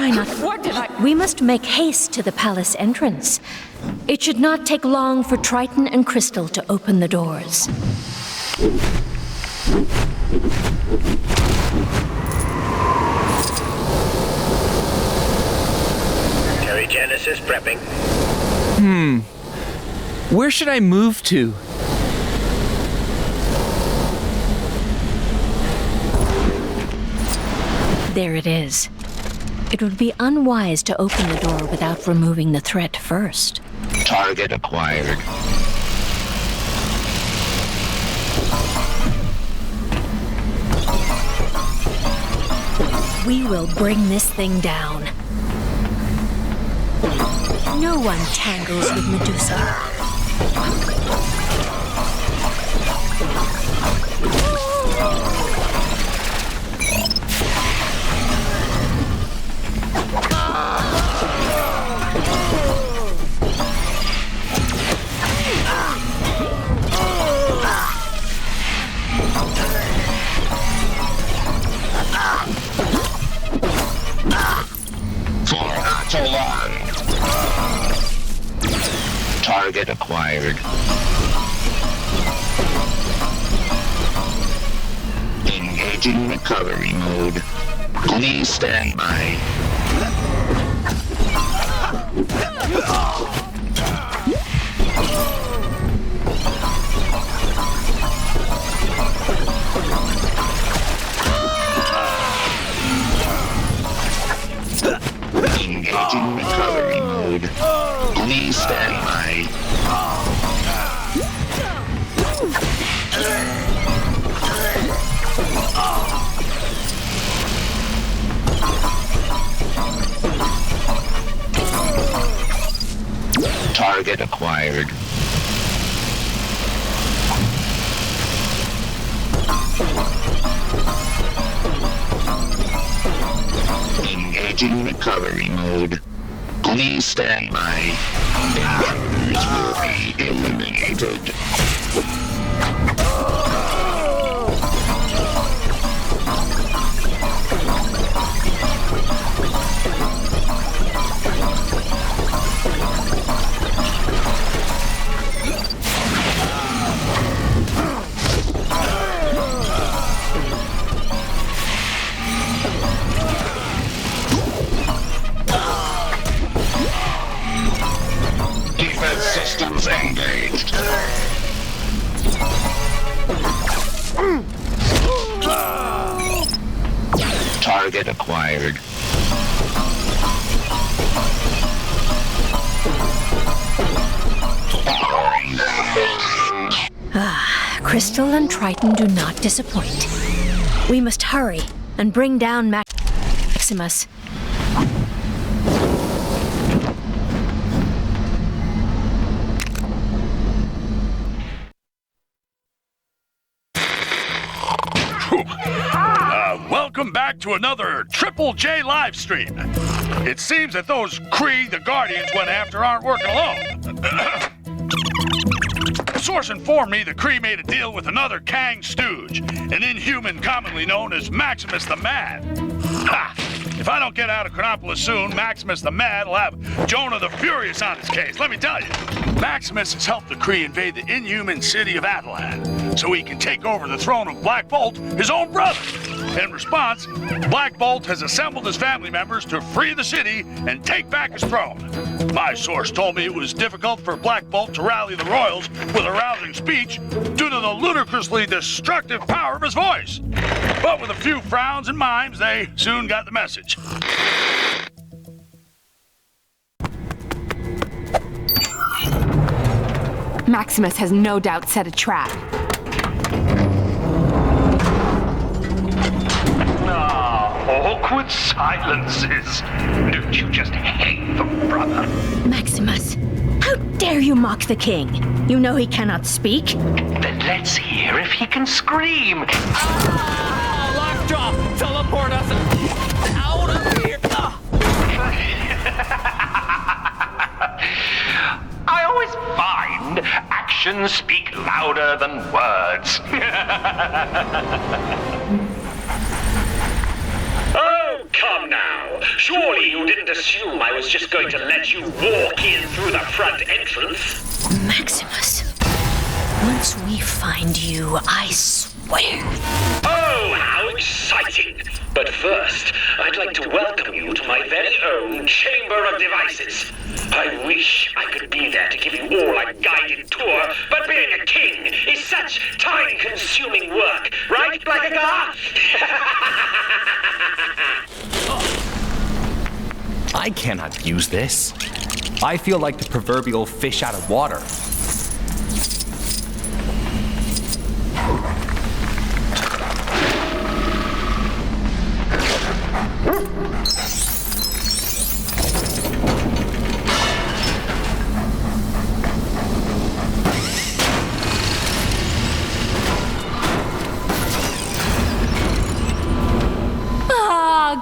try not... What did I... We must make haste to the palace entrance. It should not take long for Triton and Crystal to open the doors. Genesis prepping. Where should I move to? There it is. It would be unwise to open the door without removing the threat first. Target acquired. We will bring this thing down. No one tangles with Medusa. Target acquired. Engaging recovery mode. Please stand by. Engaging recovery mode. Please stand by. Target acquired. Engaging recovery mode. Please stand by. Intruders will be eliminated. Systems engaged. Target acquired. Crystal and Triton do not disappoint. We must hurry and bring down Maximus. Welcome back to another Triple J live stream. It seems that those Kree the Guardians went after aren't working alone. A source informed me the Kree made a deal with another Kang stooge, an inhuman commonly known as Maximus the Mad. Ha! If I don't get out of Chronopolis soon, Maximus the Mad will have Jonah the Furious on his case, let me tell you. Maximus has helped the Kree invade the inhuman city of Attilan, so he can take over the throne of Black Bolt, his own brother. In response, Black Bolt has assembled his family members to free the city and take back his throne. My source told me it was difficult for Black Bolt to rally the royals with a rousing speech due to the ludicrously destructive power of his voice. But with a few frowns and mimes, they soon got the message. Maximus has no doubt set a trap. Awkward silences. Don't you just hate them, brother? Maximus, how dare you mock the king? You know he cannot speak. Then let's hear if he can scream. Lockjaw! Teleport us out of here! I always find actions speak louder than words. Oh, come now. Surely you didn't assume I was just going to let you walk in through the front entrance? Maximus, once we find you, I swear. Oh, how exciting! But first, I'd like to welcome you to my very own Chamber of Devices. I wish I could be there to give you all a guided tour, but being a king is such time-consuming work, right, Blackagar? I cannot use this. I feel like the proverbial fish out of water.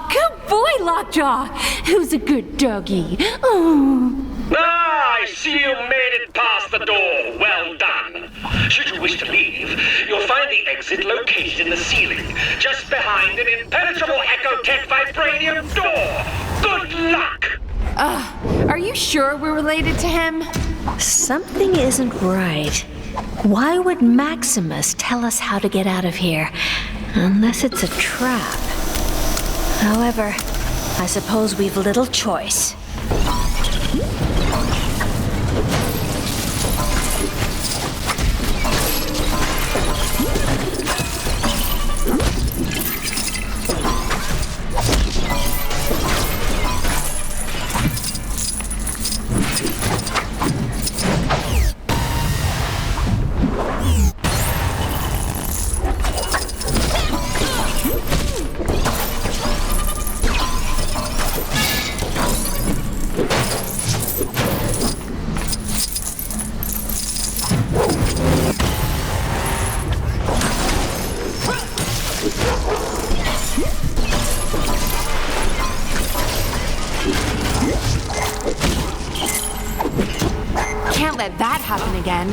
Good boy, Lockjaw. Who's a good doggy? Oh. Ah, I see you made it past the door. Well done. Should you wish to leave, you'll find the exit located in the ceiling, just behind an impenetrable Ecotech vibranium door. Good luck! Are you sure we're related to him? Something isn't right. Why would Maximus tell us how to get out of here? Unless it's a trap. However, I suppose we've little choice. Can't let that happen again.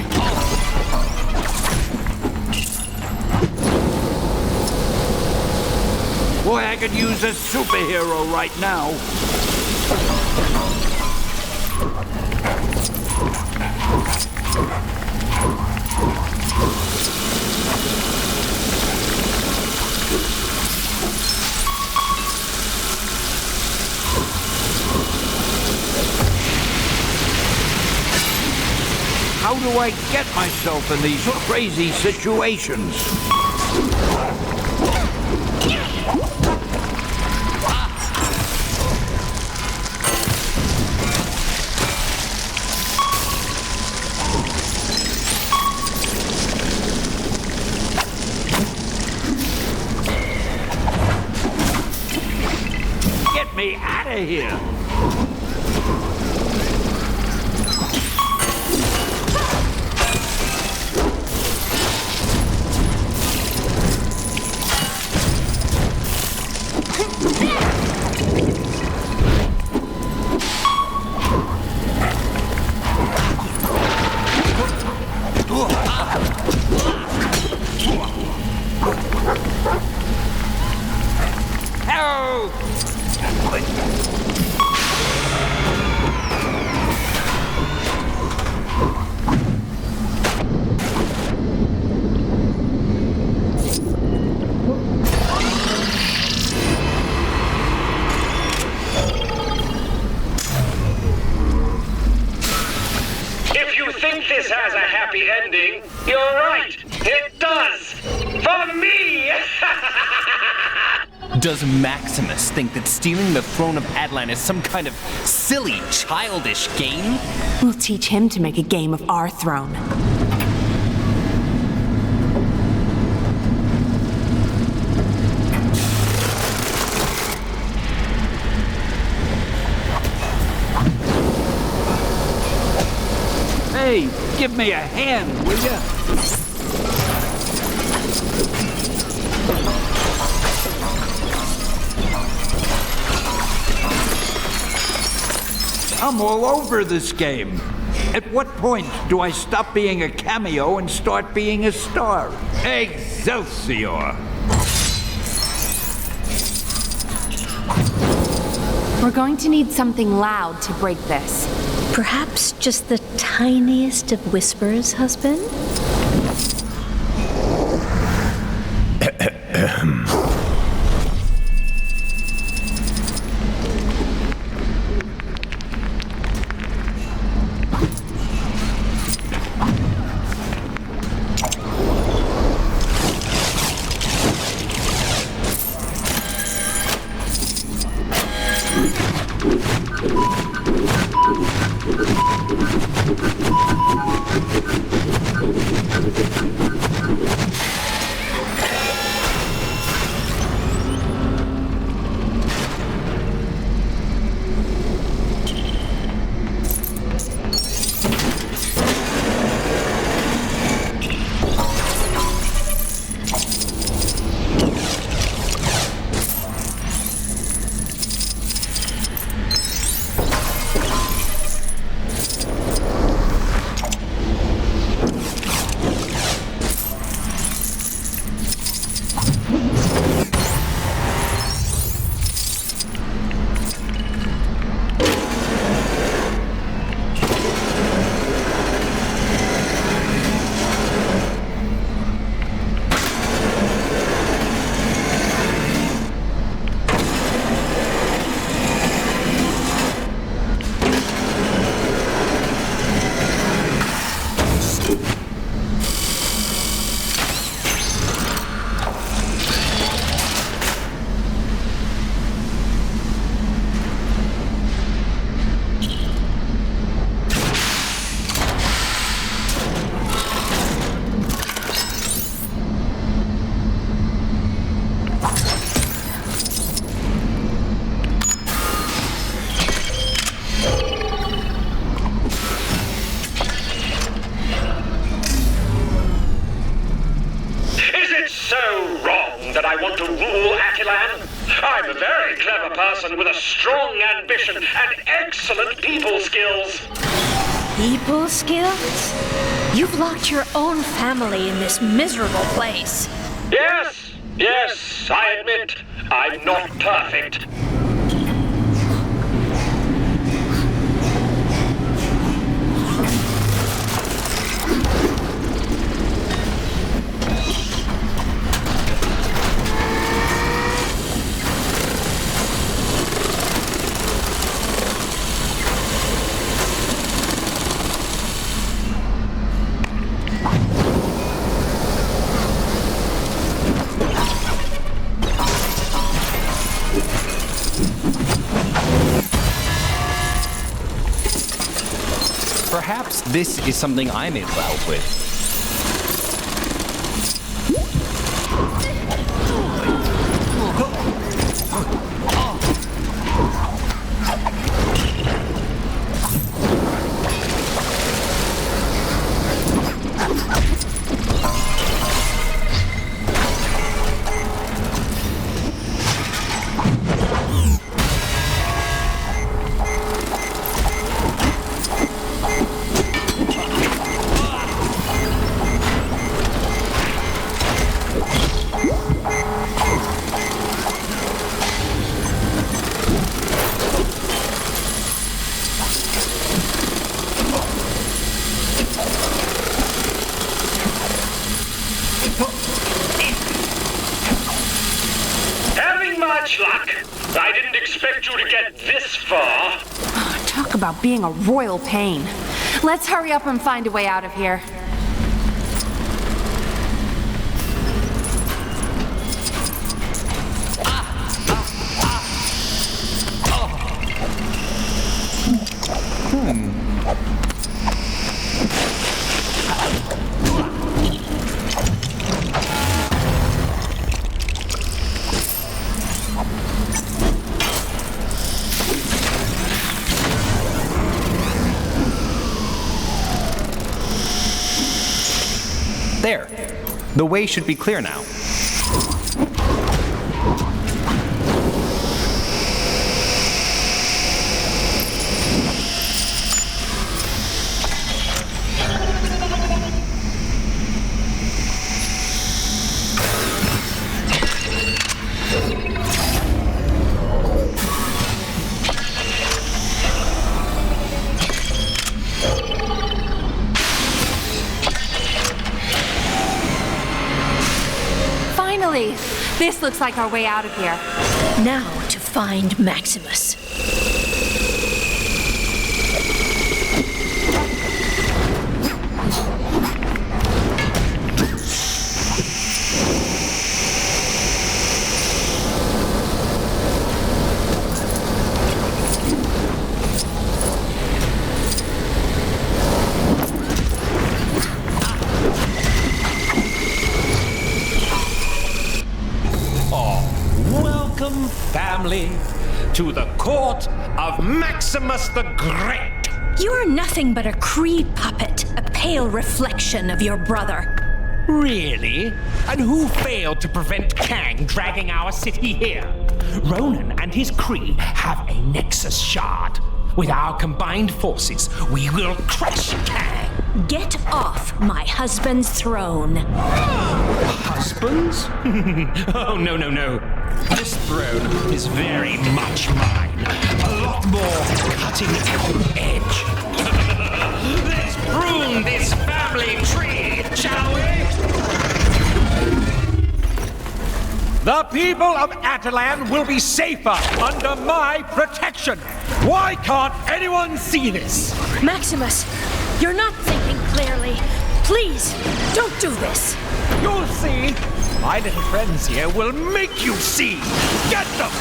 Boy, I could use a superhero right now. How do I get myself in these crazy situations? Get me out of here! This has a happy ending. You're right. It does. For me! Does Maximus think that stealing the throne of Atlan is some kind of silly, childish game? We'll teach him to make a game of our throne. Hey, give me a hand, will ya? I'm all over this game. At what point do I stop being a cameo and start being a star? Excelsior! We're going to need something loud to break this. Perhaps just the tiniest of whispers, husband? I'm a very clever person with a strong ambition and excellent people skills. People skills? You've locked your own family in this miserable place. Yes, I admit, I'm not perfect. Perhaps this is something I'm involved with. Much luck. I didn't expect you to get this far. Talk about being a royal pain. Let's hurry up and find a way out of here. There. The way should be clear now. Finally! This looks like our way out of here. Now to find Maximus. Welcome, family, to the court of Maximus the Great. You are nothing but a Cree puppet, a pale reflection of your brother. Really? And who failed to prevent Kang dragging our city here? Ronan and his Cree have a Nexus shard. With our combined forces, we will crush Kang. Get off my husband's throne. Husbands? Oh, no. This throne is very much mine. A lot more cutting edge. Let's prune this family tree, shall we? The people of Atalan will be safer under my protection. Why can't anyone see this? Maximus, you're not thinking clearly. Please, don't do this. You'll see. My little friends here will make you see. Get them!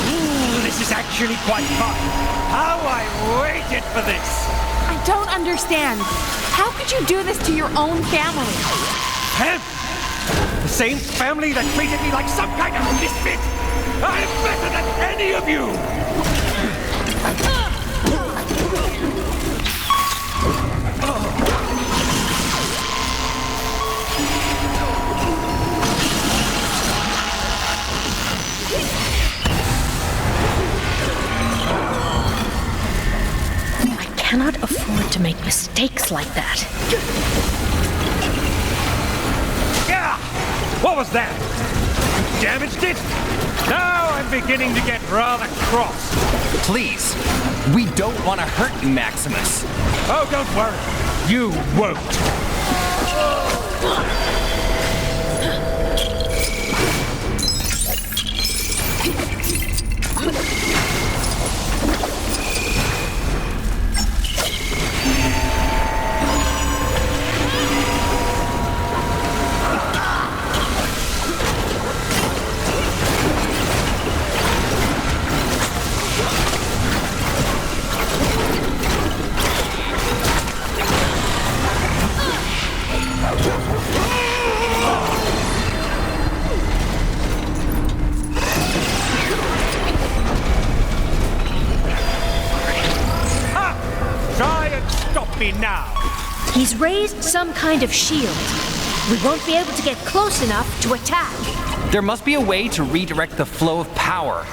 Ooh, this is actually quite fun. How I waited for this. I don't understand. How could you do this to your own family? The same family that treated me like some kind of misfit. I'm better than any of you. I cannot afford to make mistakes like that. Yeah! What was that? You damaged it? Now I'm beginning to get rather cross. Please, we don't want to hurt you, Maximus. Oh, don't worry. You won't. Try and stop me now. He's raised some kind of shield. We won't be able to get close enough to attack. There must be a way to redirect the flow of power.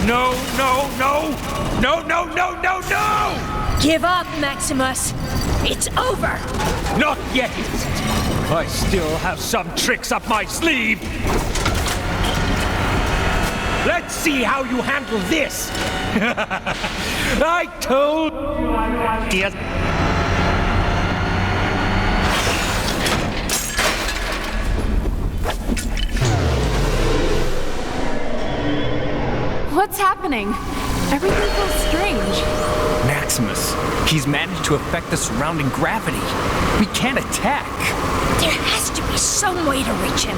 No! Give up, Maximus. It's over. Not yet, is it? I still have some tricks up my sleeve. Let's see how you handle this. I told you. What's happening? Everything feels strange. Maximus, he's managed to affect the surrounding gravity. We can't attack. There has to be some way to reach him.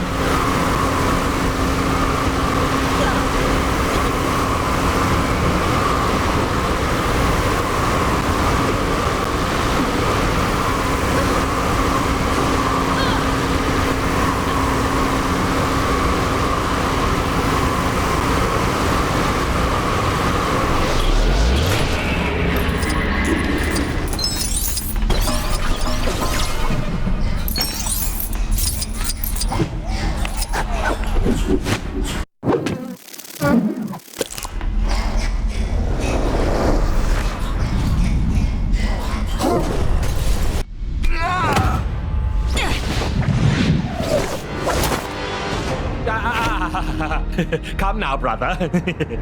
Come now, brother.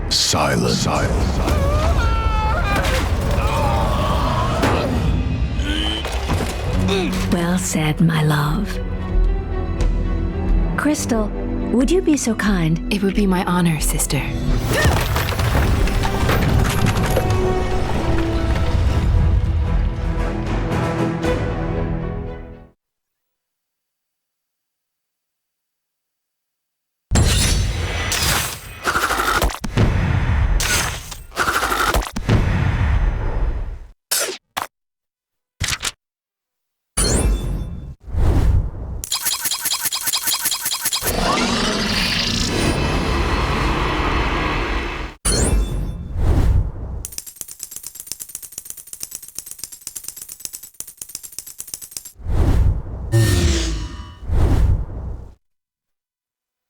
Silence. Well said, my love. Crystal, would you be so kind? It would be my honor, sister.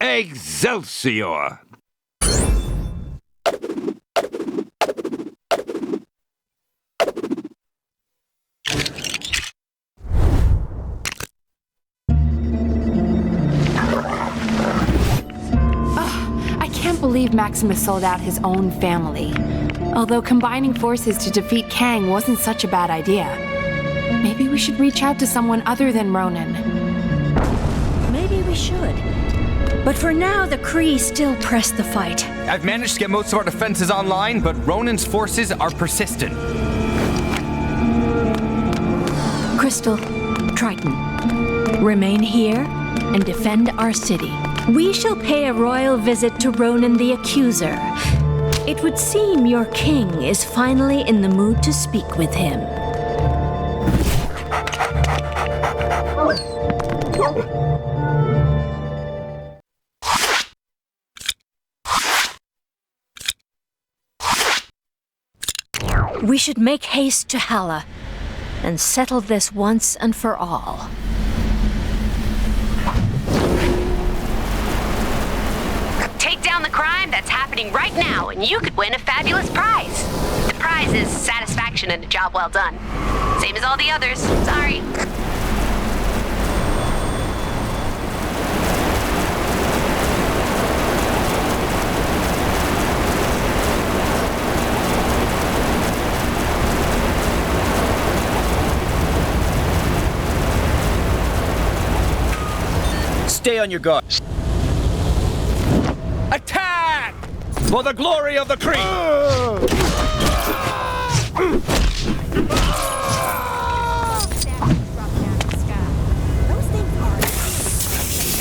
Excelsior! I can't believe Maximus sold out his own family. Although combining forces to defeat Kang wasn't such a bad idea. Maybe we should reach out to someone other than Ronan. Maybe we should. But for now, the Kree still press the fight. I've managed to get most of our defenses online, but Ronan's forces are persistent. Crystal, Triton, remain here and defend our city. We shall pay a royal visit to Ronan the Accuser. It would seem your king is finally in the mood to speak with him. We should make haste to Hala and settle this once and for all. Take down the crime that's happening right now, and you could win a fabulous prize. The prize is satisfaction and a job well done. Same as all the others. Sorry. Stay on your guard. Attack! For the glory of the Kree!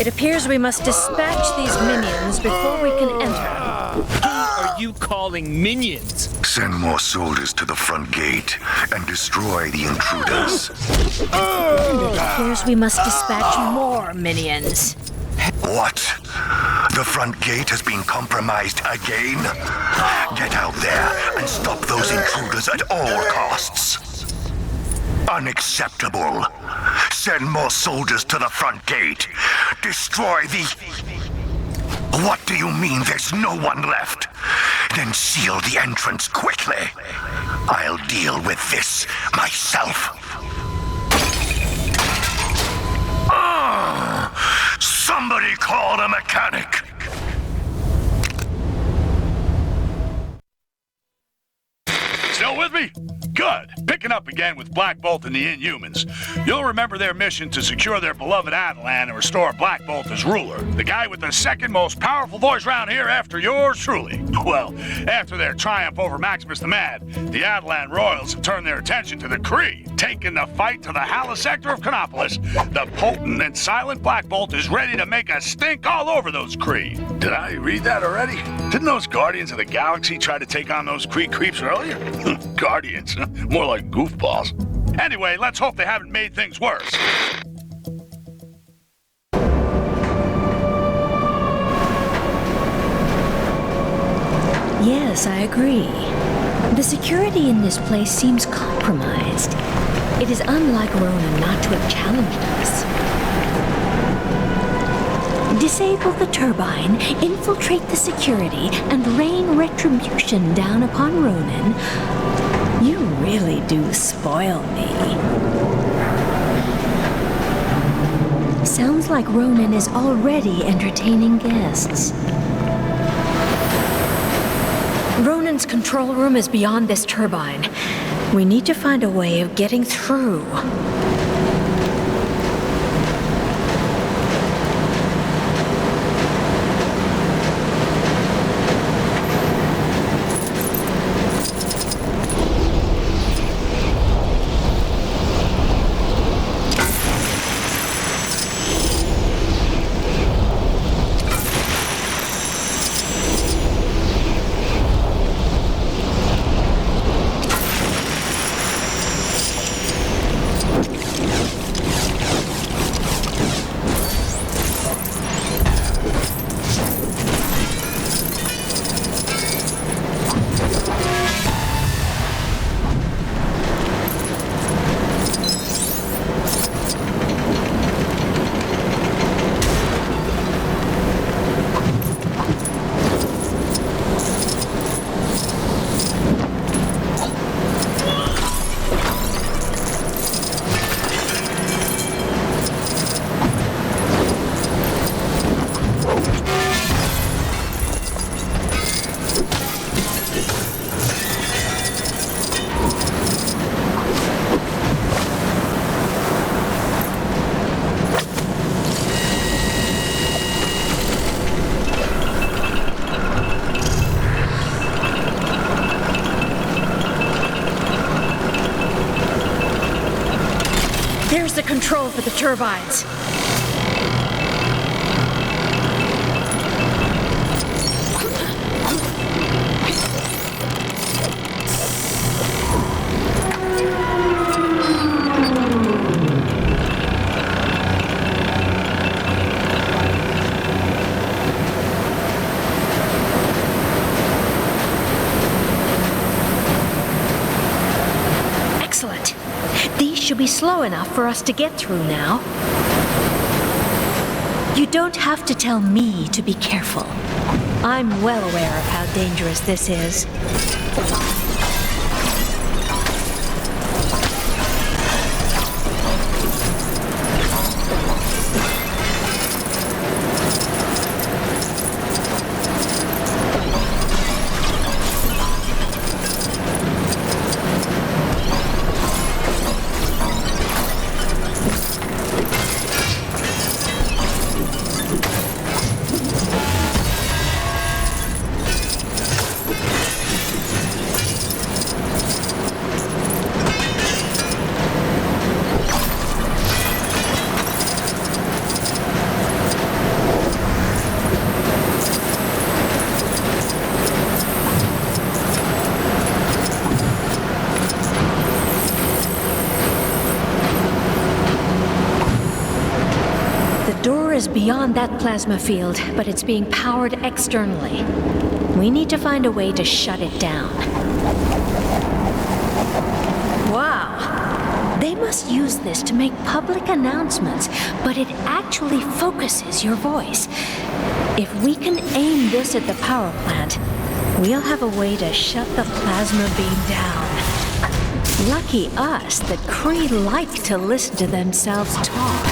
It appears we must dispatch these minions before we can enter. Who are you calling minions? Send more soldiers to the front gate and destroy the intruders. It appears we must dispatch more minions. What? The front gate has been compromised again? Get out there and stop those intruders at all costs. Unacceptable. Send more soldiers to the front gate. Destroy the... What do you mean there's no one left? Then seal the entrance quickly. I'll deal with this myself. Somebody call a mechanic. Still with me? Good. Picking up again with Black Bolt and the Inhumans. You'll remember their mission to secure their beloved Attilan and restore Black Bolt as ruler. The guy with the second most powerful voice around here after yours truly. Well, after their triumph over Maximus the Mad, the Attilan royals have turned their attention to the Kree, taking the fight to the Hala sector of Chronopolis. The potent and silent Black Bolt is ready to make a stink all over those Kree. Did I read that already? Didn't those Guardians of the Galaxy try to take on those Kree creeps earlier? Guardians. More like goofballs. Anyway, let's hope they haven't made things worse. Yes, I agree. The security in this place seems compromised. It is unlike Ronan not to have challenged us. disable the turbine, infiltrate the security, and rain retribution down upon Ronan, you really do spoil me. Sounds like Ronan is already entertaining guests. Ronan's control room is beyond this turbine. We need to find a way of getting through. There's the control for the turbines. Excellent. These should be slow enough for us to get through now. You don't have to tell me to be careful. I'm well aware of how dangerous this is. Is beyond that plasma field, but it's being powered externally. We need to find a way to shut it down. Wow! They must use this to make public announcements, but it actually focuses your voice. If we can aim this at the power plant, we'll have a way to shut the plasma beam down. Lucky us that Kree like to listen to themselves talk.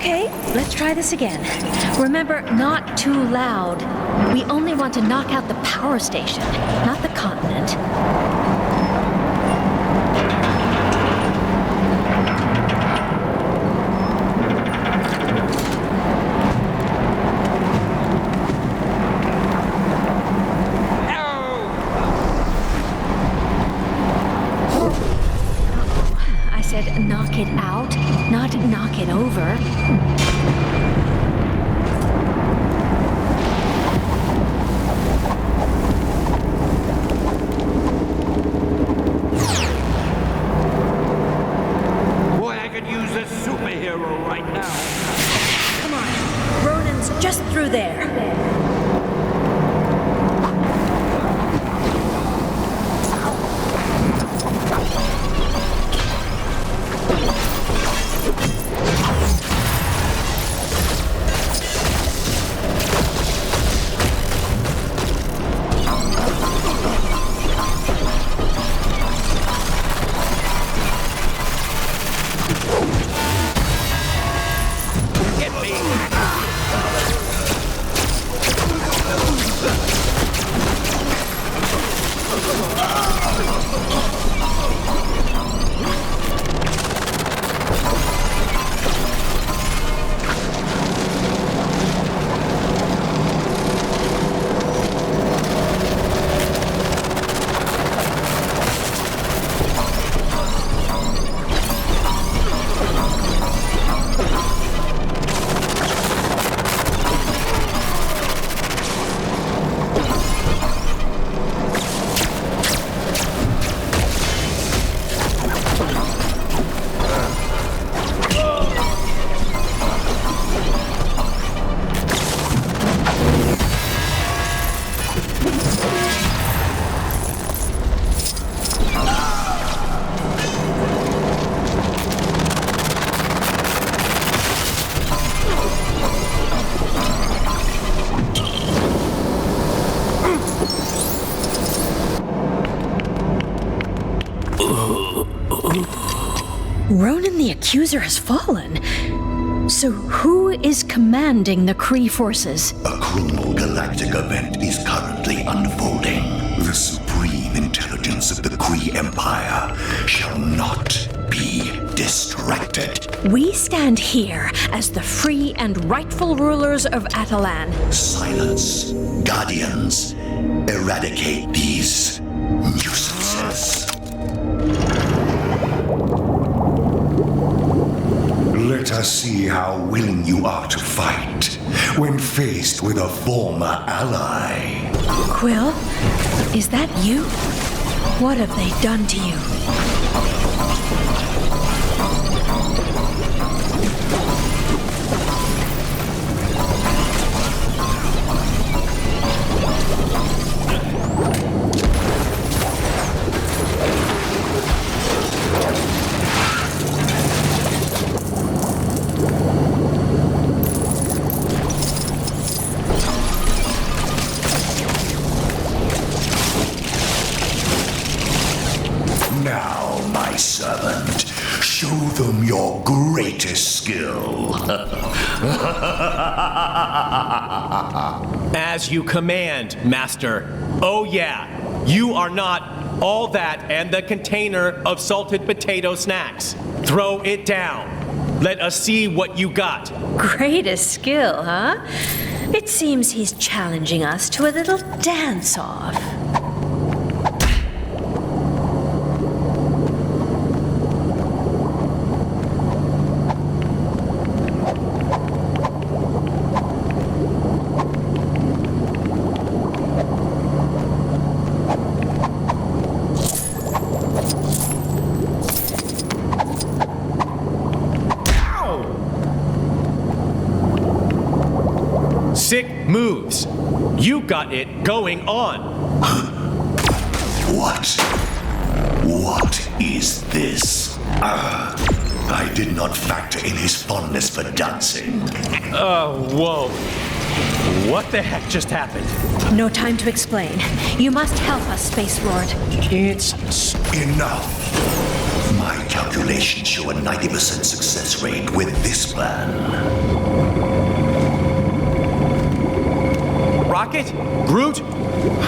Okay, let's try this again. Remember, not too loud. We only want to knock out the power station, not the continent. I said knock it out, not knock it over. Boy, I could use a superhero right now. Come on, Ronan's just through there. Ronan the Accuser has fallen. So who is commanding the Kree forces? A criminal galactic event is currently unfolding. The supreme intelligence of the Kree Empire shall not be distracted. We stand here as the free and rightful rulers of Atalan. Silence, Guardians. Eradicate these nuisances. Let us see how willing you are to fight when faced with a former ally. Quill, is that you? What have they done to you? Now, my servant, show them your greatest skill. As you command, Master. Oh yeah, you are not all that and the container of salted potato snacks. Throw it down. Let us see what you got. Greatest skill, huh? It seems he's challenging us to a little dance-off. Sick moves. You got it going on. What is this? I did not factor in his fondness for dancing. Whoa. What the heck just happened? No time to explain. You must help us, Space Lord. It's Enough. My calculations calculations show a 90% success rate with this plan. Rocket? Groot?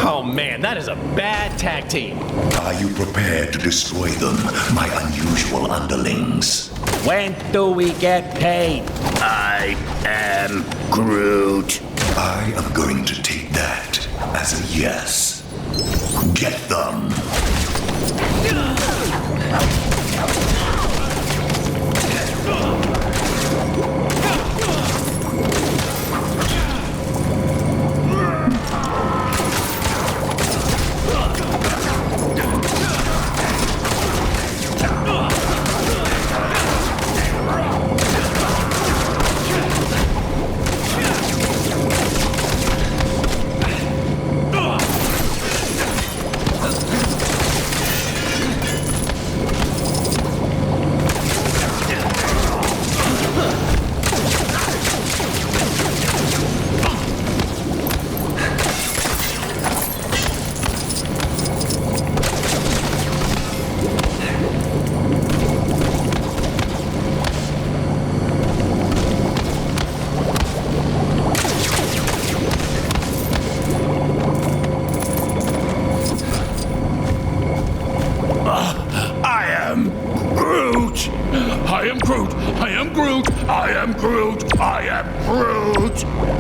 Oh man, that is a bad tag team. Are you prepared to destroy them, my unusual underlings? When do we get paid? I am Groot. I am going to take that as a yes. Get them.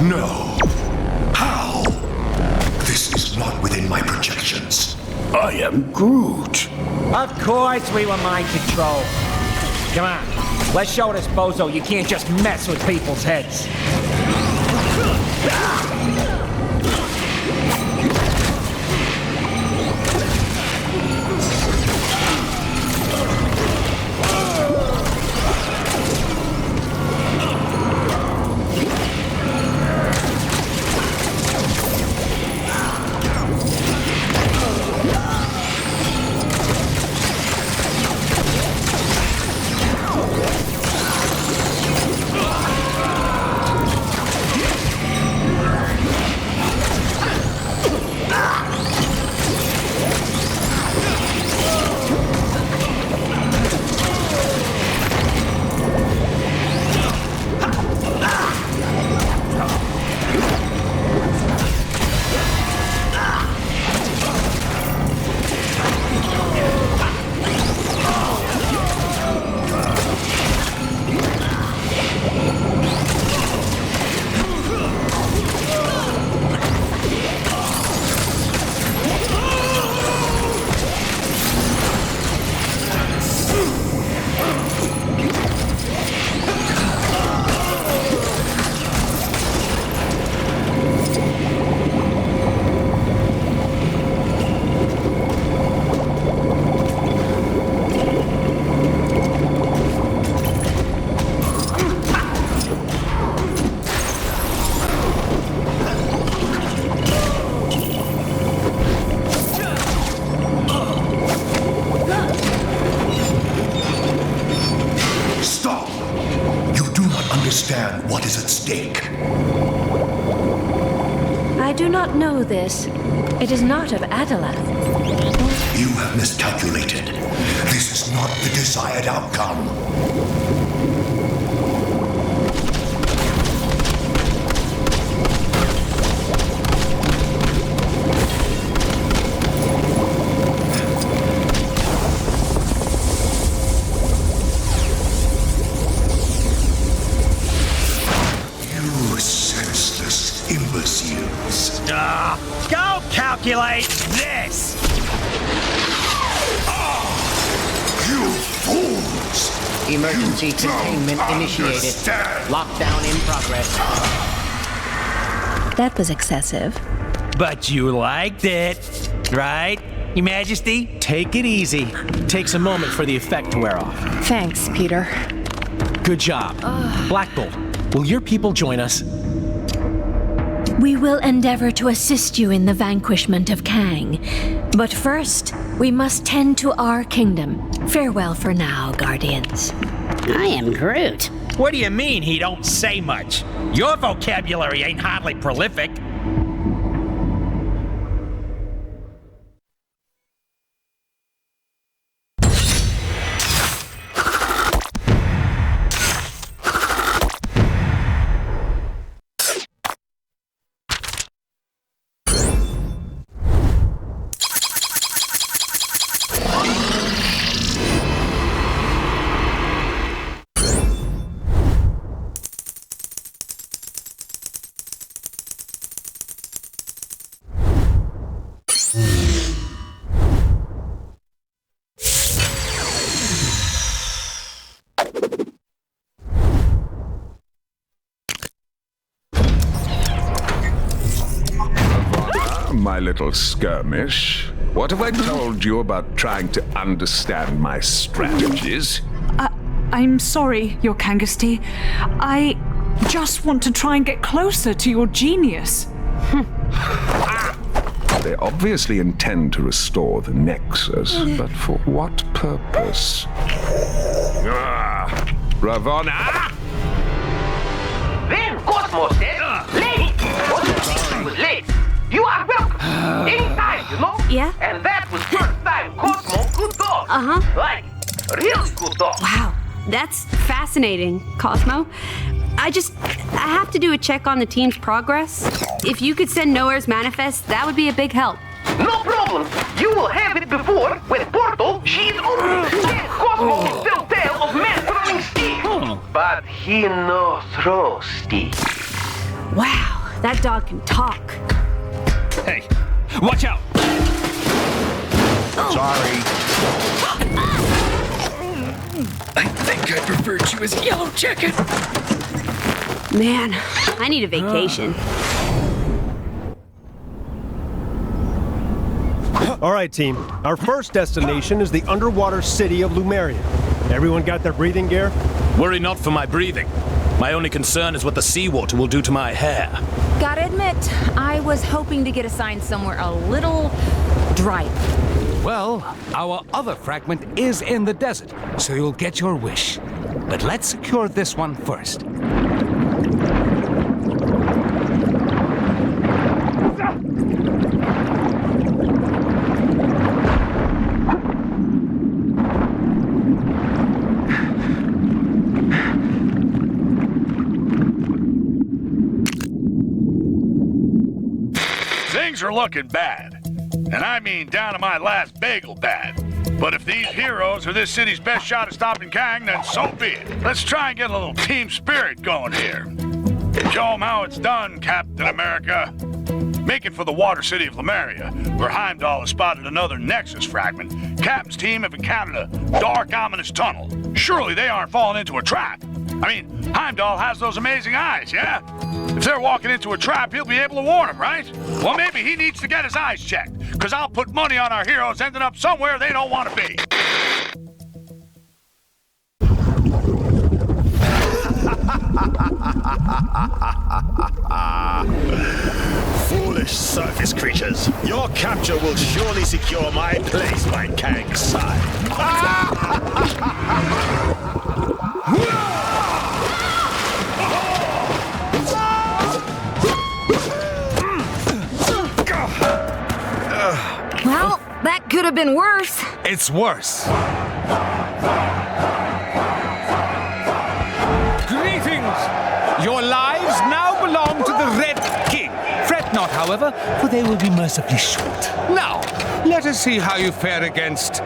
No. How? This is not within my projections. I am Groot. Of course we were mind controlled. Come on, let's show this bozo you can't just mess with people's heads. Understand what is at stake. I do not know this. It is not of Adelath. You have miscalculated. This is not the desired outcome. Go calculate this! You fools! Emergency containment initiated. Lockdown in progress. That was excessive. But you liked it, right, Your Majesty? Take it easy. Takes a moment for the effect to wear off. Thanks, Peter. Good job. Black Bolt, will your people join us? We will endeavor to assist you in the vanquishment of Kang. But first, we must tend to our kingdom. Farewell for now, Guardians. I am Groot. What do you mean he don't say much? Your vocabulary ain't hardly prolific. my little skirmish? What have I told you about trying to understand my strategies? I'm sorry, Your Kangasty. I just want to try and get closer to your genius. They obviously intend to restore the Nexus, but for what purpose? Ravonna! Then Cosmo said, lady, what you think was late? You are welcome. Anytime, you know? Yeah? And that was first time Cosmo could talk. Uh-huh. Like, really could talk. Wow, that's fascinating, Cosmo. I have to do a check on the team's progress. If you could send Nowhere's manifest, that would be a big help. No problem. You will have it before, when Portal, she's open. Then Cosmo will still tell of men throwing stick. But he no throw stick. Wow, that dog can talk. Hey, watch out! Sorry. I think I preferred you as Yellow Jacket. Man, I need a vacation. All right, team. Our first destination is the underwater city of Lumeria. Everyone got their breathing gear? Worry not for my breathing. My only concern is what the seawater will do to my hair. Gotta admit, I was hoping to get assigned somewhere a little drier. Well, our other fragment is in the desert, so you'll get your wish. But let's secure this one first. Things are looking bad. And I mean down to my last bagel bad. But if these heroes are this city's best shot at stopping Kang, then so be it. Let's try and get a little team spirit going here. Show them how it's done, Captain America. Make it for the water city of Lemuria, where Heimdall has spotted another Nexus fragment. Captain's team have encountered a dark, ominous tunnel. Surely they aren't falling into a trap. I mean, Heimdall has those amazing eyes, yeah? If they're walking into a trap, he'll be able to warn them, right? Well, maybe he needs to get his eyes checked, because I'll put money on our heroes ending up somewhere they don't want to be. Foolish surface creatures. Your capture will surely secure my place by Kang's side. Well, that could have been worse. It's worse. Greetings! Your lives now belong to the Red King. Fret not, however, for they will be mercifully short. Now, let us see how you fare against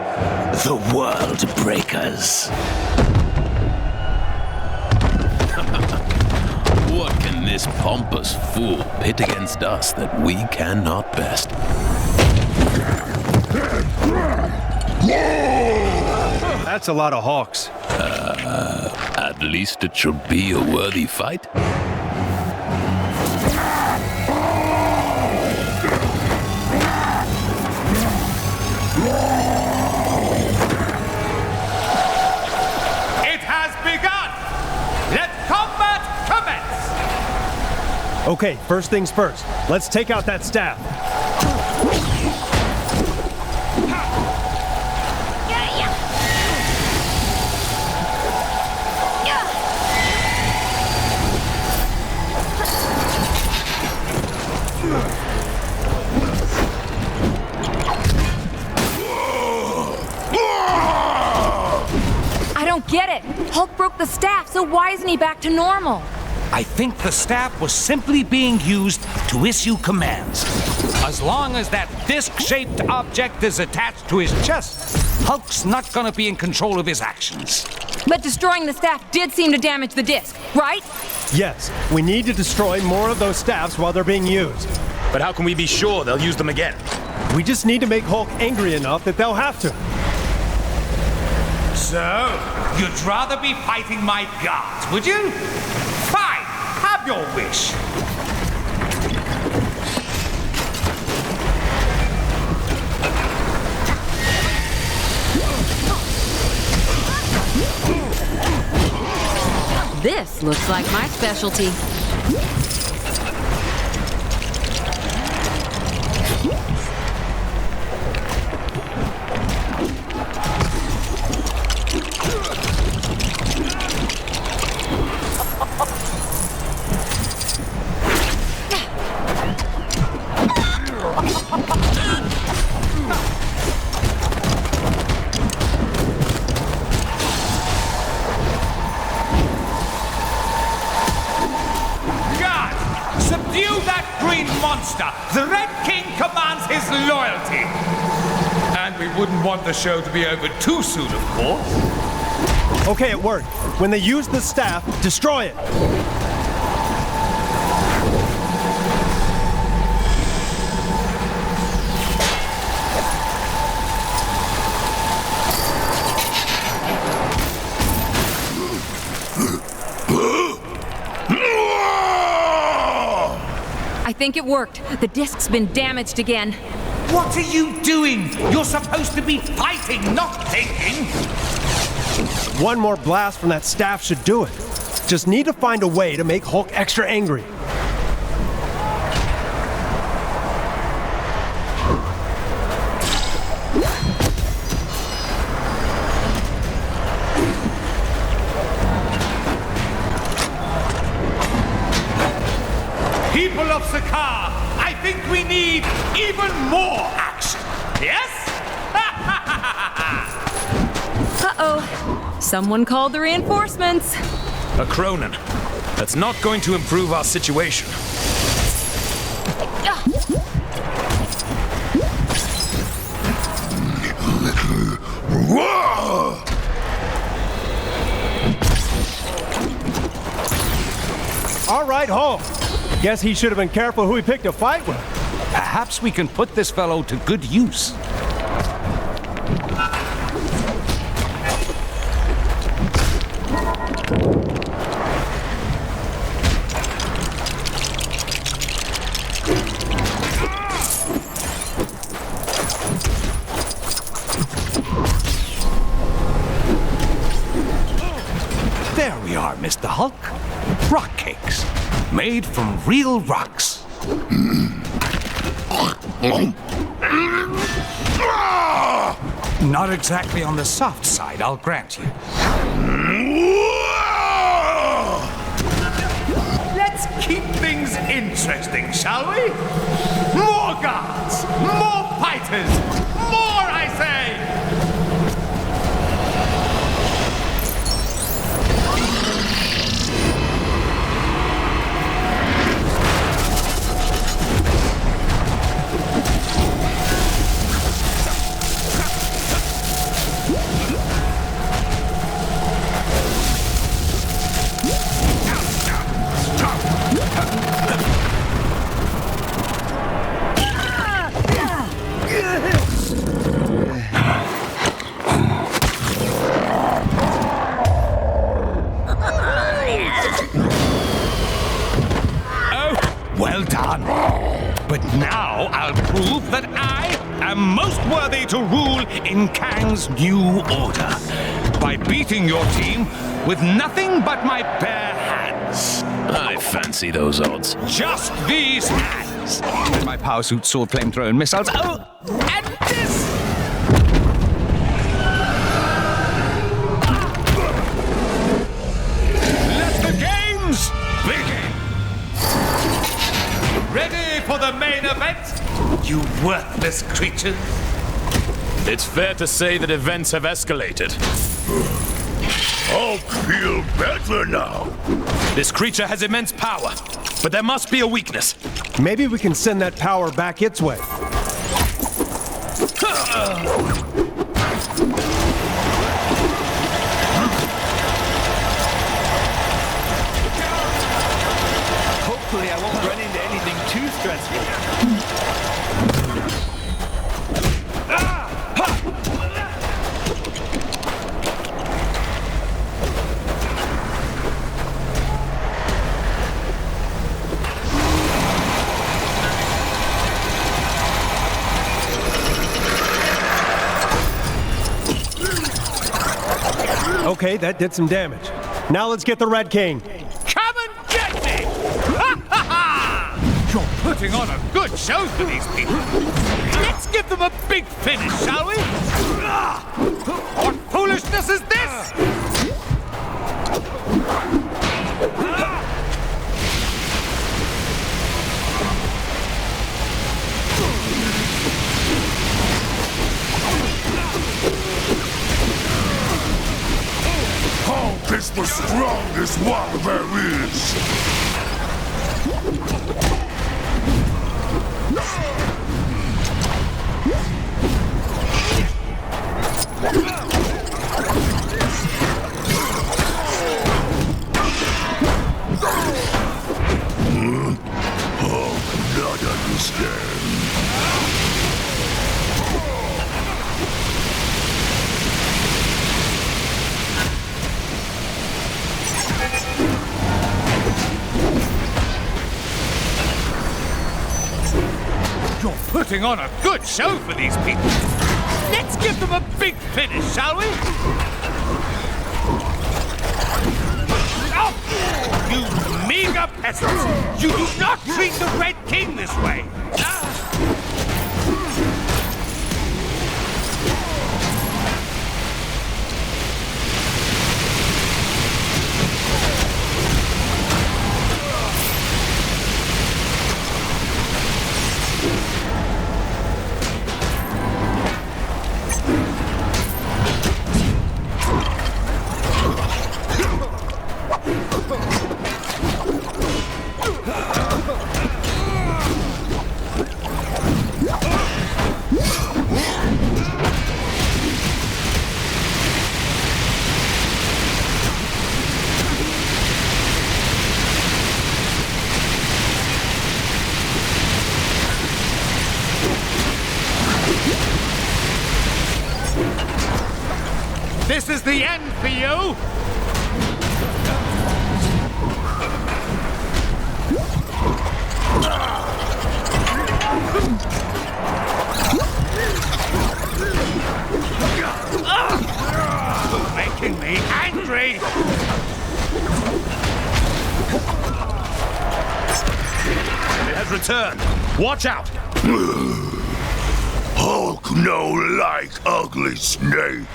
the World Breakers. What can this pompous fool pit against us that we cannot best? That's a lot of hawks. At least it should be a worthy fight. It has begun! Let combat commence! Okay, first things first. Let's take out that staff. I don't get it. Hulk broke the staff, so why isn't he back to normal? I think the staff was simply being used to issue commands. As long as that disc-shaped object is attached to his chest, Hulk's not gonna be in control of his actions. But destroying the staff did seem to damage the disc, right? Yes, we need to destroy more of those staffs while they're being used. But how can we be sure they'll use them again? We just need to make Hulk angry enough that they'll have to. So, you'd rather be fighting my guards, would you? Fine, have your wish. This looks like my specialty. The Red King commands his loyalty. And we wouldn't want the show to be over too soon, of course. Okay, it worked. When they use the staff, destroy it. I think it worked. The disc's been damaged again. What are you doing? You're supposed to be fighting, not thinking. One more blast from that staff should do it. Just need to find a way to make Hulk extra angry. People of Sakaar, I think we need even more action. Yes? Uh-oh. Someone called the reinforcements. A Cronin. That's not going to improve our situation. All right, Hulk. Guess he should have been careful who he picked to fight with. Perhaps we can put this fellow to good use. There we are, Mr. Hulk. Rock cakes. Made from real rocks. Not exactly on the soft side, I'll grant you. Let's keep things interesting, shall we? More guards! More fighters! More, I say! Well done. But now I'll prove that I am most worthy to rule in Kang's new order. By beating your team with nothing but my bare hands. I fancy those odds. Just these hands. And my power suit, sword, flamethrower, and missiles. Oh, and this! Let the games begin! Ready for the main event, you worthless creatures? It's fair to say that events have escalated. I'll feel better now. This creature has immense power, but there must be a weakness. Maybe we can send that power back its way. Hopefully I won't run into anything too stressful. Okay, that did some damage. Now let's get the Red King. Come and get me! Ha ha ha! You're putting on a good show for these people. Let's give them a big finish, shall we? What foolishness is this? Hulk is the strongest one there is. Hulk not understand. You're putting on a good show for these people. Let's give them a big finish, shall we? Oh, you meager peasants! You do not treat the Red King this way! This is the end for you! Making me angry! It has returned. Watch out! Hulk no like ugly snake.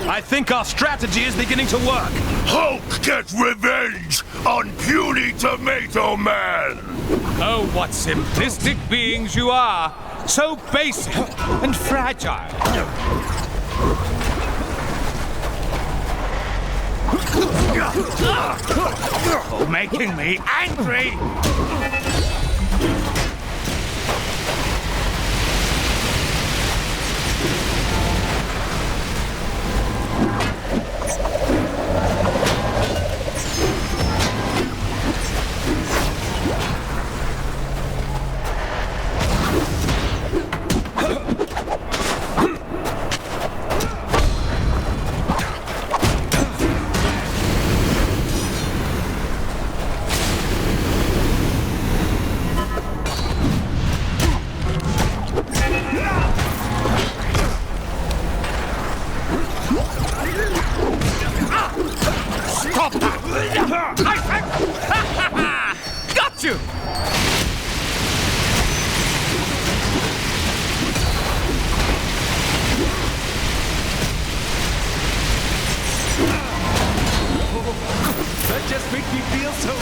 I think our strategy is beginning to work. Hulk gets revenge on puny Tomato Man! Oh, what simplistic beings you are! So basic and fragile! Oh, making me angry! Stop that! Got you! That just makes me feel so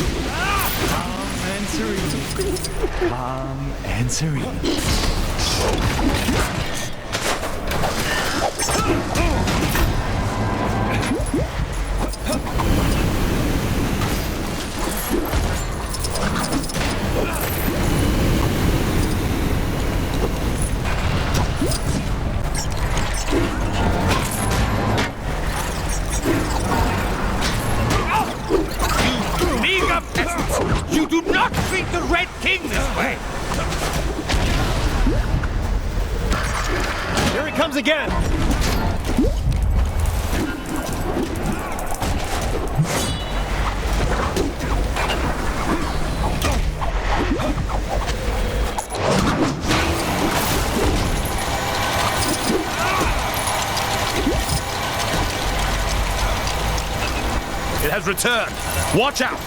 calm and serene. Calm and serene. defeat the Red King this way! Here he comes again! It has returned. Watch out!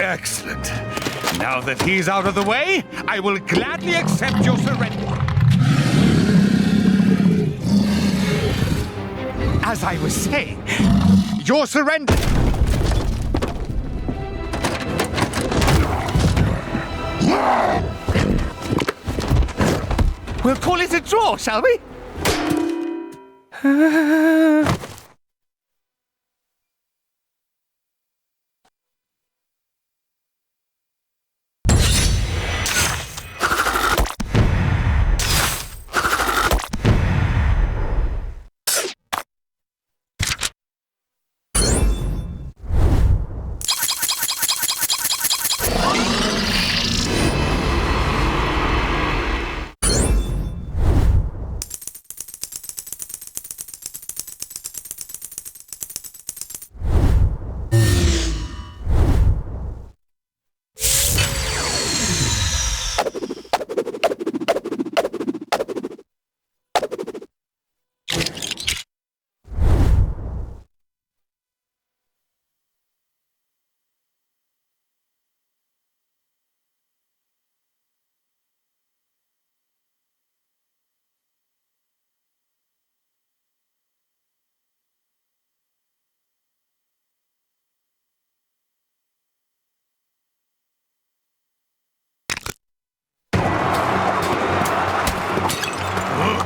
Excellent. Now that he's out of the way, I will gladly accept your surrender. As I was saying, your surrender. We'll call it a draw, shall we?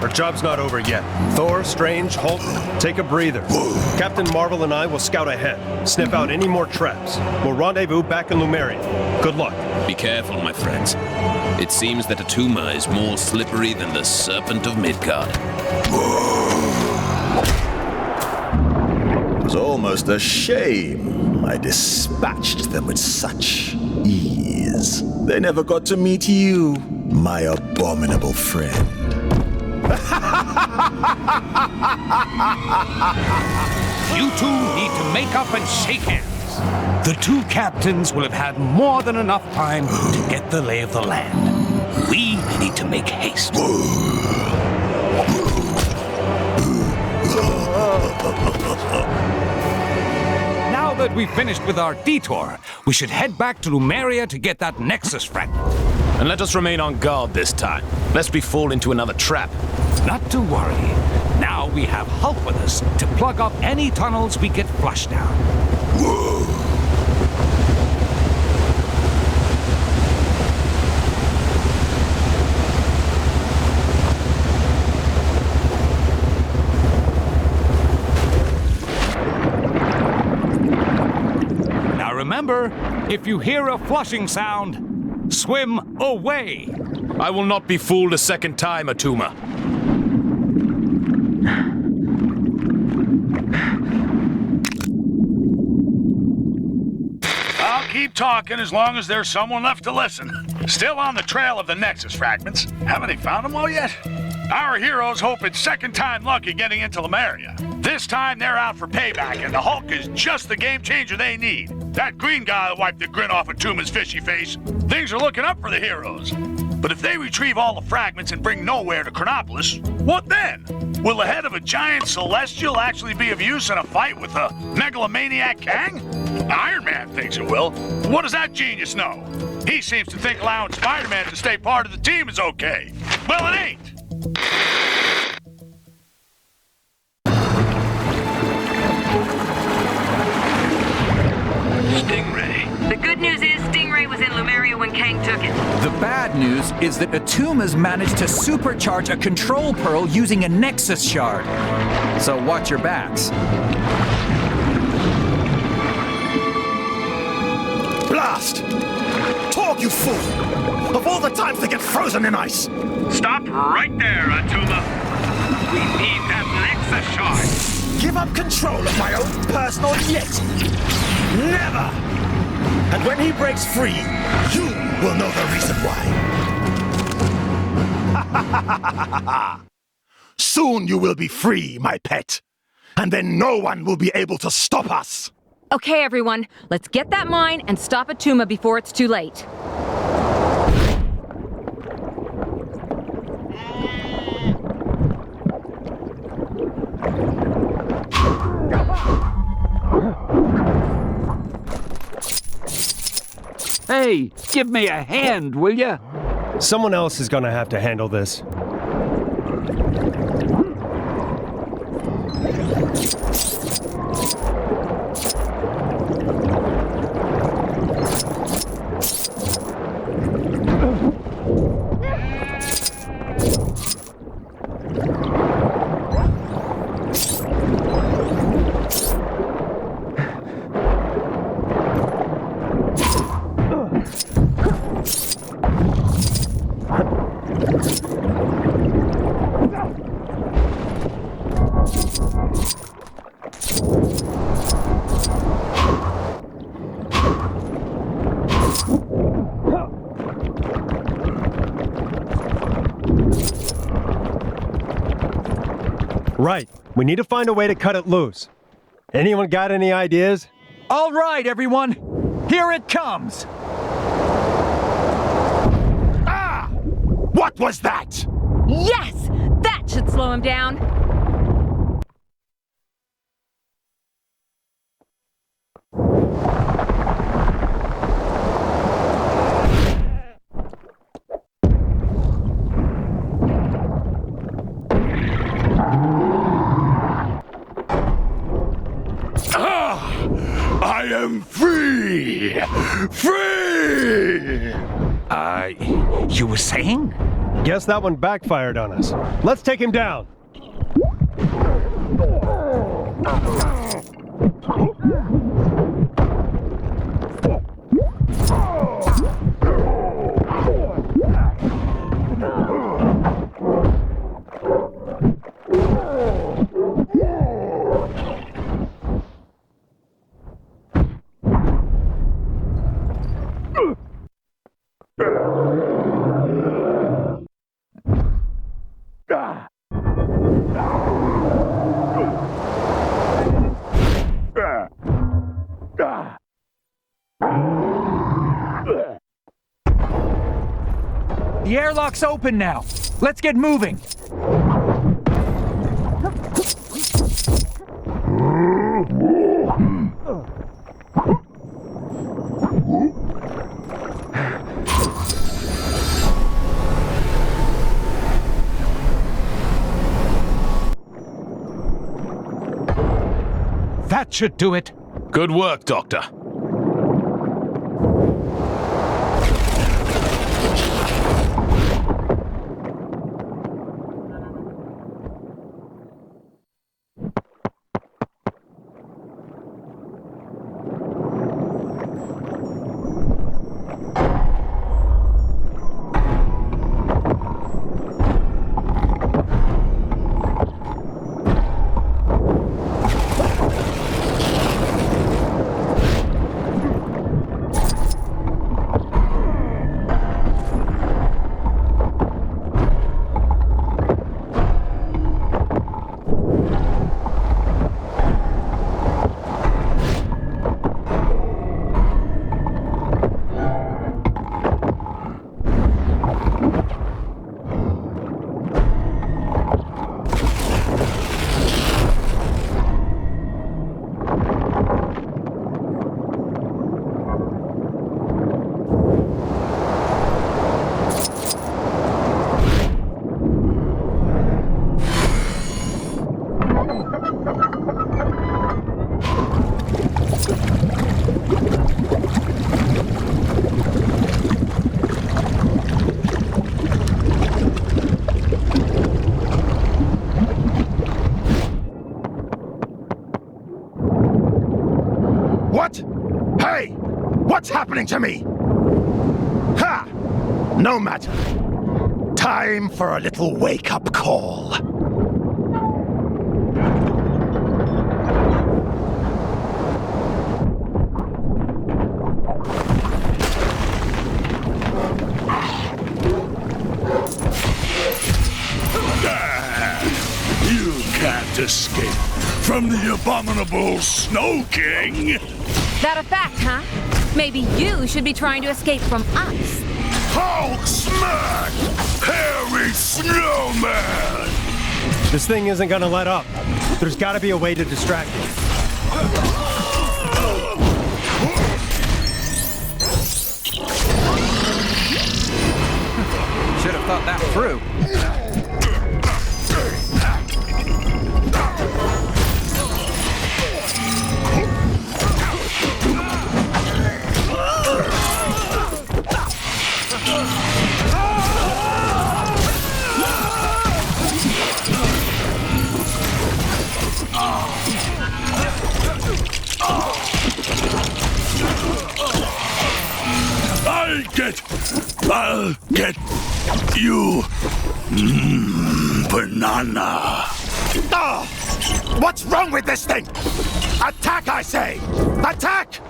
Our job's not over yet. Thor, Strange, Hulk, take a breather. Captain Marvel and I will scout ahead, sniff out any more traps. We'll rendezvous back in Lumeria. Good luck. Be careful, my friends. It seems that Atuma is more slippery than the Serpent of Midgard. It was almost a shame I dispatched them with such ease. They never got to meet you, my abominable friend. You two need to make up and shake hands. The two captains will have had more than enough time to get the lay of the land. We need to make haste. Now that we've finished with our detour, we should head back to Lumeria to get that Nexus fragment. And let us remain on guard this time, lest we fall into another trap. Not to worry. Now we have Hulk with us to plug up any tunnels we get flushed down. Now remember, if you hear a flushing sound, swim away. I will not be fooled a second time, Atuma. keep talking as long as there's someone left to listen. Still on the trail of the Nexus fragments. Haven't they found them all yet? Our heroes hope it's second time lucky getting into Lemuria. This time they're out for payback, and the Hulk is just the game changer they need. That green guy wiped the grin off of Tuma's fishy face. Things are looking up for the heroes. But if they retrieve all the fragments and bring Nowhere to Chronopolis, what then? Will the head of a giant celestial actually be of use in a fight with a megalomaniac Kang? Iron Man thinks it will. What does that genius know? He seems to think allowing Spider-Man to stay part of the team is okay. Well, it ain't. Stingray. The good news is Stingray was in Lemuria when Kang took it. The bad news is that Atuma's managed to supercharge a control pearl using a Nexus shard. So watch your backs. Blast! Talk, you fool! Of all the times to get frozen in ice! Stop right there, Atuma. We need that Nexus shard. Give up control of my own personal Yeti! Never! And when he breaks free, you will know the reason why. Soon you will be free, my pet. And then no one will be able to stop us. Okay, everyone, let's get that mine and stop Atuma before it's too late. Hey, give me a hand, will ya? Someone else is gonna have to handle this. Right. We need to find a way to cut it loose. Anyone got any ideas? All right, everyone. Here it comes. Ah! What was that? Yes! That should slow him down. I am free! Free! You were saying? Guess that one backfired on us. Let's take him down. The airlock's open now. Let's get moving. That should do it. Good work, Doctor. What? Hey! What's happening to me? Ha! No matter. Time for a little wake-up call. You can't escape from the abominable Snow King. That a fact, huh? Maybe you should be trying to escape from us. Hulk smash! Hairy snowman! This thing isn't gonna let up. There's gotta be a way to distract it. Should have thought that through. I'll get you, banana. Oh! What's wrong with this thing? Attack, I say! Attack!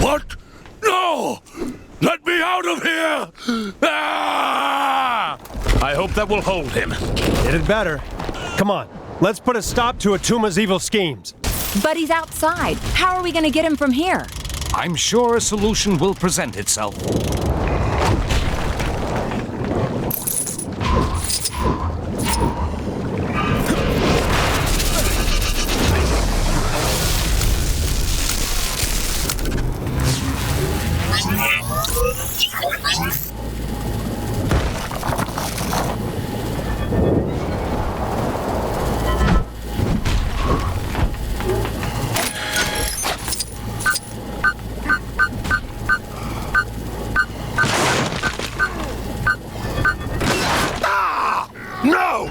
What? No! Let me out of here! Ah! I hope that will hold him. It had better. Come on, let's put a stop to Atuma's evil schemes. But he's outside. How are we gonna get him from here? I'm sure a solution will present itself. No!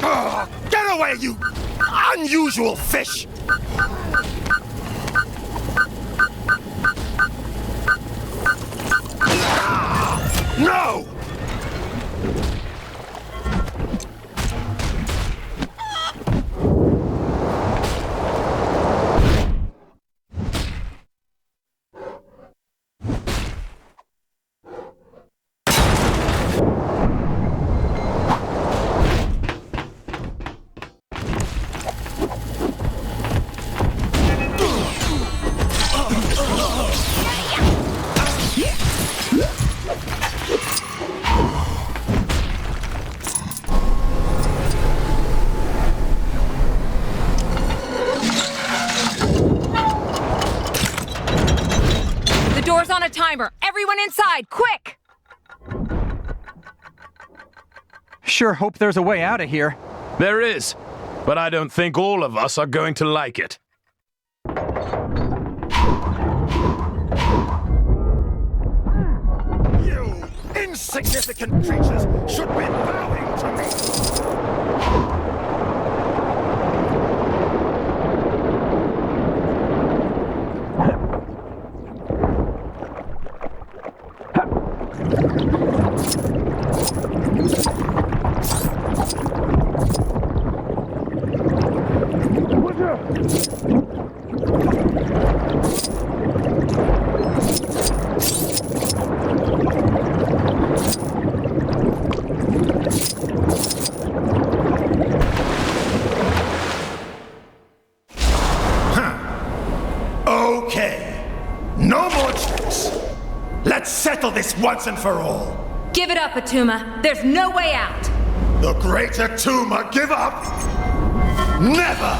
Oh, get away, you unusual fish! No! Door's on a timer. Everyone inside, quick! Sure hope there's a way out of here. There is, but I don't think all of us are going to like it. You insignificant creatures should be bowing to me! Okay, No more tricks. Let's settle this once and for all. Give it up, Atuma. There's no way out. The great Atuma give up? Never!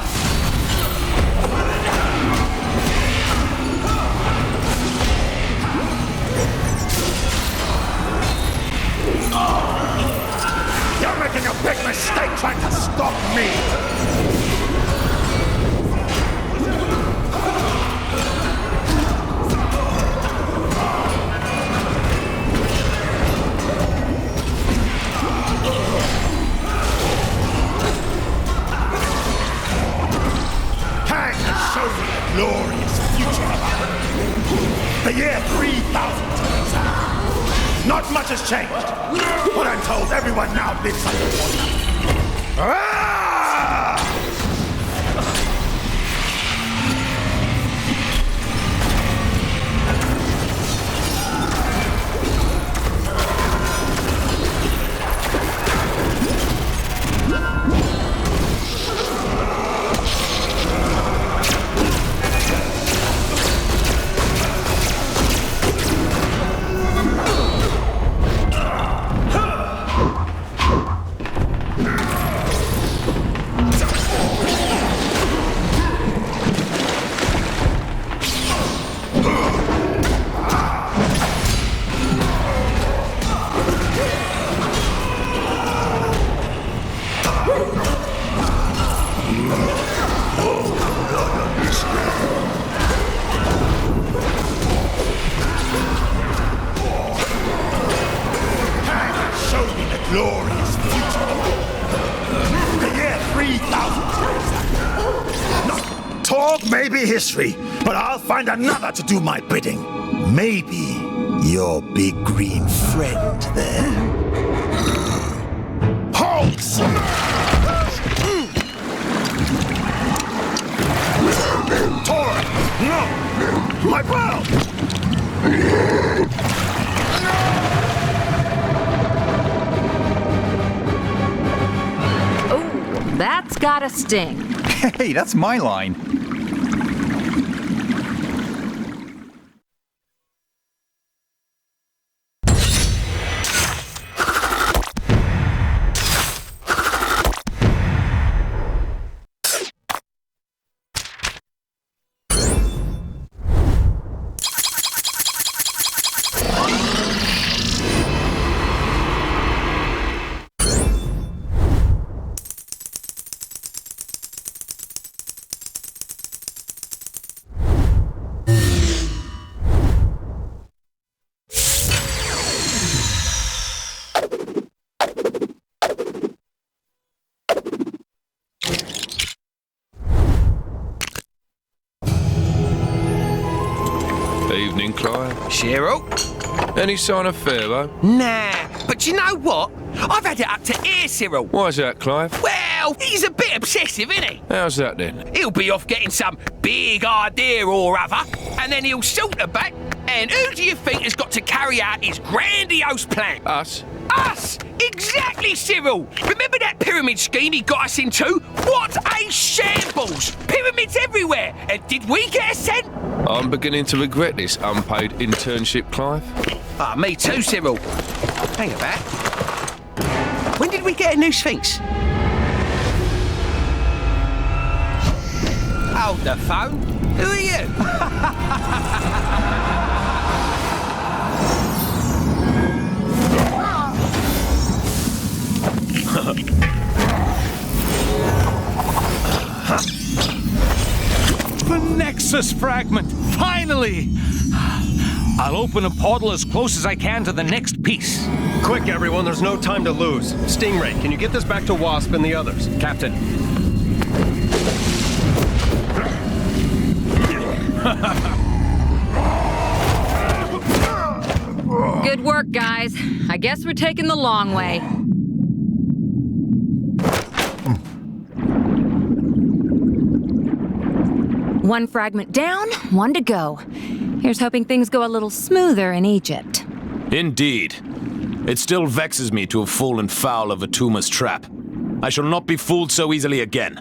You're making a big mistake trying to stop me! Kang has shown me the glorious future of our the year 3000 turns out. Not much has changed, but I'm told everyone now lives underwater. Ah! Glorious future. The year 3000 turns out. No, talk may be history, but I'll find another to do my bidding. Maybe your big green friend there. Halt! Tor! No! My pal! That's gotta sting. Hey, that's my line. Evening, Clive. Cheryl? Any sign of Pharaoh? Nah, but you know what? I've had it up to here, Cyril. Why's that, Clive? Well, he's a bit obsessive, isn't he? How's that then? He'll be off getting some big idea or other, and then he'll saunter back, and who do you think has got to carry out his grandiose plan? Us? Us! Exactly, Cyril! Remember that pyramid scheme he got us into? What a shambles! Pyramids everywhere! And did we get a cent? I'm beginning to regret this unpaid internship, Clive. Ah, me too, Cyril. Hang about. When did we get a new Sphinx? Hold the phone. Who are you? The Nexus fragment! Finally! I'll open a portal as close as I can to the next piece. Quick, everyone, there's no time to lose. Stingray, can you get this back to Wasp and the others? Captain. Good work, guys. I guess we're taking the long way. One fragment down, one to go. Here's hoping things go a little smoother in Egypt. Indeed. It still vexes me to have fallen foul of Atuma's trap. I shall not be fooled so easily again.